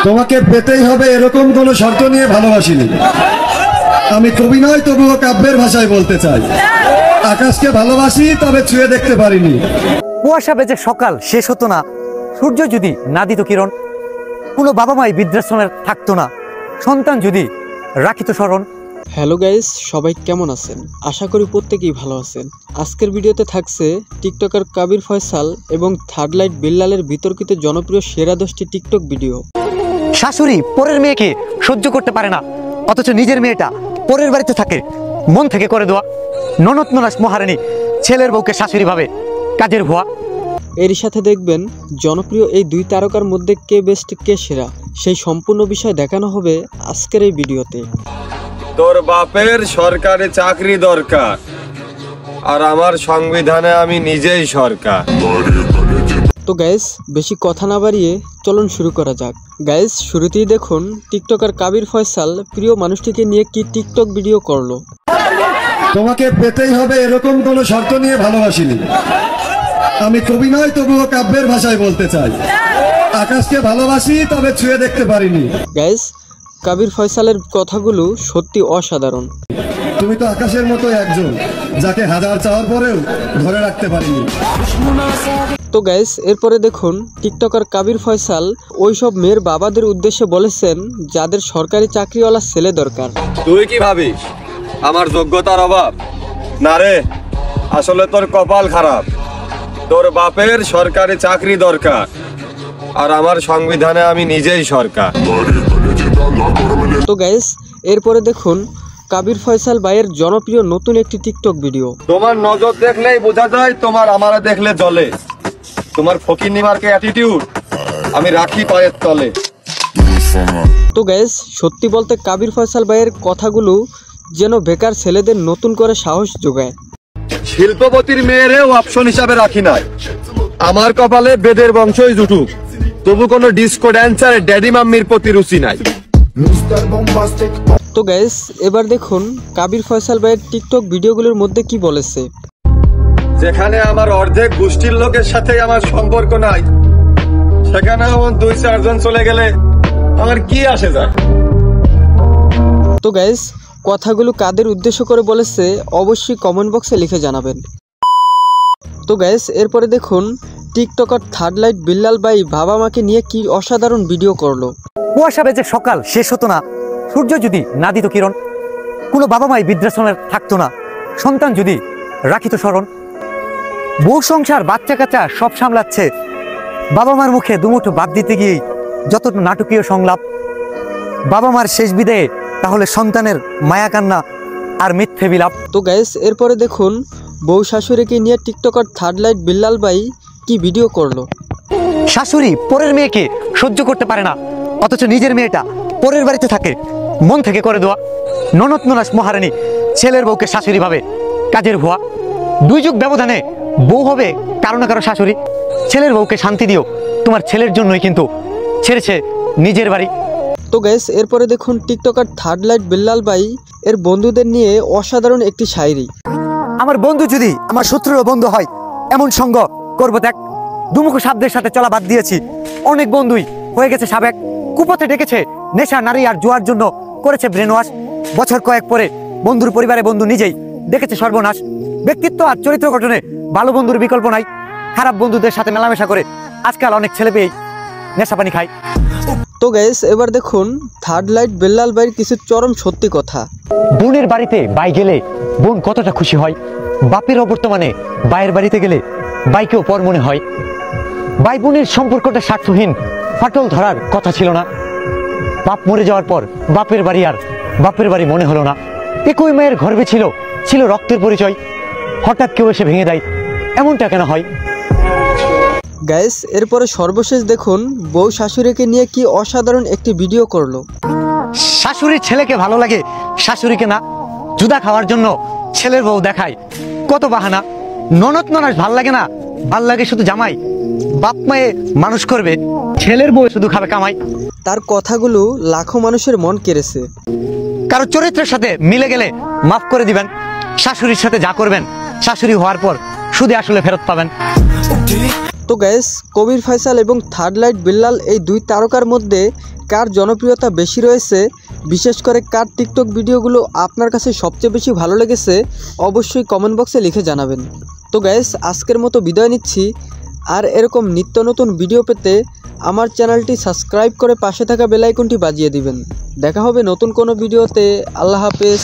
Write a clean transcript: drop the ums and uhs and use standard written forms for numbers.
তোমাকে পেতেই হবে এরকম কোনো শর্ত নিয়ে ভালোবাসিনি। আমি কবি নয়, তবুও কাব্যের ভাষায় বলতে চাই, আকাশকে ভালোবাসি তবে ছুঁয়ে দেখতে পারিনি। কুয়াশা বেজে সকাল শেষ হতো না, সূর্য যদি না দিত কিরণ, কোনো বাবা মাই বৃদ্ধাশ্রমের থাকতো না, সন্তান যদি রাখিত স্মরণ। হ্যালো গাইস, সবাই কেমন আছেন? আশা করি প্রত্যেকেই ভালো আছেন। আজকের ভিডিওতে থাকছে টিকটকার কাবির ফয়সাল এবং থার্ড লাইট বিল্লালের বিতর্কিত জনপ্রিয় সেরা 10টি টিকটক ভিডিও। শাশুড়ি পরের মেয়েকে সহ্য করতে পারে না, অথচ নিজের মেয়েটা পরের বাড়িতে থাকে, মন থেকে করে দেওয়া। ননদ ননাস মহারানী ছেলের বউকে শাশুড়ি ভাবে, কাজের ভুয়া। এরই সাথে দেখবেন জনপ্রিয় এই দুই তারকার মধ্যে কে বেস্ট কে সেরা, সেই সম্পূর্ণ বিষয় দেখানো হবে আজকের এই ভিডিওতে। তোর বাপের সরকারি চাকরি দরকার, আর আমার সংবিধানে আমি নিজেই সরকার। তো গাইস, বেশি কথা না বাড়িয়ে চলুন শুরু করা যাক। গাইস, শুরুতেই দেখুন টিকটকার কাবির ফয়সাল প্রিয় মানুষটিকে নিয়ে কি টিকটক ভিডিও করলো। তোমাকে পেতেই হবে এরকম কোনো শর্ত নিয়ে ভালোবাসিনি। আমি কবি নয়, তবুও কাব্যের ভাষায় বলতে চাই, আকাশকে ভালোবাসি তবে ছুঁয়ে দেখতে পারিনি। গাইস, কাবির ফয়সালের কথাগুলো সত্যি অসাধারণ। তুমি তো আকাশের মতো একজন, যাকে হাজার চাওয়ার পরেও ধরে রাখতে পারিনি। তো গাইস, এরপরে দেখুন টিকটকার কাবির ফয়সাল ওইসব মেয়ের বাবাদের উদ্দেশ্যে বলেছেন যাদের সরকারি চাকরিওয়ালা ছেলে দরকার। তুই কি ভাবিস আমার যোগ্যতার অভাব? না রে, আসলে তোর কপাল খারাপ। তোর বাপের সরকারি চাকরি দরকার, আর আমার সংবিধানে আমি নিজেই সরকার। তো গাইস, এরপরে দেখুন কাবির ফয়সাল ভাইয়ের জনপ্রিয় নতুন একটি টিকটক ভিডিও। তোমার নজর দেখলেই বোঝা যায় তোমার আমারে দেখলে জ্বলে। তোমার ফকিন্নি মার্কে অ্যাটিটিউড আমি রাখি পায়ের তলে। তো গাইস, সত্যি বলতে কাবির ফয়সাল ভাইয়ের কথাগুলো যেন বেকার ছেলেদের নতুন করে সাহস যোগায়। শিল্পপতির মেয়েরেও অপশন হিসাবে রাখি নাই, আমার কপালে বেদের বংশই জুটুক, তবু কোনো ডিস্কো ড্যান্সার ড্যাডি মাম্মির প্রতি রুচি নাই। তো গাইস, এবার দেখুন কাবির ফয়সাল ভাইয়ের টিকটক ভিডিওগুলোর মধ্যে কি বলেছে। যেখানে আমার অর্ধেক গোষ্ঠীর লোকের সাথে আমার সম্পর্ক নাই, সেখানে আমার 2-4 জন চলে গেলে আমার কি আসে যায়। তো গাইস, কথাগুলো কাদের উদ্দেশ্য করে বলেছে অবশ্যই কমেন্ট বক্সে লিখে জানাবেন। তো গাইস, এরপরে দেখুন টিকটকার থার্ড লাইট বিল্লাল ভাই বাবা মাকে নিয়ে কি অসাধারণ ভিডিও করলো। কুয়াশা বেজে সকাল শেষ হতো না, সূর্য যদি না দিত কিরণ, কোনো বাবা মাই বৃদ্ধাশ্রমের থাকতো না, সন্তান যদি রাখিত স্মরণ। বউ সংসার বাচ্চা কাচ্চা সব সামলাচ্ছে, বাবা মার মুখে দুমুঠো বাদ দিতে গিয়েই যত নাটকীয় সংলাপ। বাবা মার শেষ বিদায়ে তাহলে সন্তানের মায়া কান্না আর মিথ্যে বিলাপ। তো গাইস, এরপরে দেখুন বউ শাশুড়িকে নিয়ে টিকটকার থার্ড লাইট বিল্লাল ভাই কি ভিডিও করলো। শাশুড়ি পরের মেয়েকে সহ্য করতে পারে না, অথচ নিজের মেয়েটা পরের বাড়িতে থাকে, মন থেকে করে দেওয়া। ননদ ননাস মহারানী ছেলের বউকে শাশুড়ি ভাবে, কাজের ভুয়া। 2 যুগ ব্যবধানে বউ হবে কারো না কারো শাশুড়ি। ছেলের বউকে শান্তি দিও, তোমার ছেলের জন্যই কিন্তু ছেড়েছে নিজের বাড়ি। তো গাইস, এরপরে দেখুন টিকটকার থার্ড লাইট বিল্লাল ভাই এর বন্ধুদের নিয়ে অসাধারণ একটি শায়রি। আমার বন্ধু যদি আমার শত্রুর বন্ধু হয়, এমন সঙ্গ করবো ত্যাগ। দুমুখো সাপদের সাথে চলা বাদ দিয়েছি, অনেক বন্ধুই হয়ে গেছে সাবেক। কুপথে ডেকেছে নেশা নারী আর জুয়ার জন্য করেছে ব্রেন ওয়াশ। বছর কয়েক পরে বন্ধুর পরিবারে বন্ধু নিজেই দেখেছে সর্বনাশ। ব্যক্তিত্ব আর চরিত্র গঠনে ভালো বন্ধুর বিকল্প নাই, খারাপ বন্ধুদের সাথে মেলামেশা করে আজকাল অনেক ছেলে পেয়েই নেশা পানি খায়। তো গাইস, এবার দেখুন থার্ড লাইট বিল্লাল ভাইয়ের কিছু চরম সত্যি কথা। বোনের বাড়িতে বাই গেলে বোন কতটা খুশি হয়, বাপের অবর্তমানে বাইয়ের বাড়িতে গেলে বাইকেও পর মনে হয়। ভাই বোনের সম্পর্কটা স্বার্থহীন, ফাটল ধরার কথা ছিল না। বাপ মরে যাওয়ার পর বাপের বাড়ি আর বাপের বাড়ি মনে হলো না। একই মায়ের গর্ভে ছিল রক্তের পরিচয়, হঠাৎ কেউ এসে ভেঙে দেয়, এমনটা কেন হয়। গাইস, এরপরে সর্বশেষ দেখুন বউ শাশুড়িকে নিয়ে কি অসাধারণ একটি ভিডিও করলো। শাশুড়ির ছেলেকে ভালো লাগে, শাশুড়িকে না। জুদা খাওয়ার জন্য ছেলের বউ দেখায় কত বাহানা। ননদ ননাস ভাল লাগে না, ভাল লাগে শুধু জামাই। বাপ মায়ে মানুষ করবে, ছেলের বউ শুধু খাবে কামাই। তার কথাগুলো লাখো মানুষের মন কেড়েছে। কারো চরিত্রের সাথে মিলে গেলে মাফ করে দিবেন, শাশুড়ির সাথে যা করবেন শাশুড়ি হওয়ার পর শুধু আসলে ফেরত পাবেন। তো গ্যাস কবির ফয়সাল এবং থার্ড লাইট বিল্লাল এই দুই তারকার মধ্যে কার জনপ্রিয়তা বেশি রয়েছে, বিশেষ করে কার টিকটক ভিডিওগুলো আপনার কাছে সবচেয়ে বেশি ভালো লেগেছে, অবশ্যই কমেন্ট বক্সে লিখে জানাবেন। তো গ্যাস আজকের মতো বিদায় নিচ্ছি। আর এরকম নিত্য নতুন ভিডিও পেতে আমার চ্যানেলটি সাবস্ক্রাইব করে পাশে থাকা বেল আইকনটি বাজিয়ে দিবেন। দেখা হবে নতুন কোনো ভিডিওতে। আল্লাহ হাফেজ।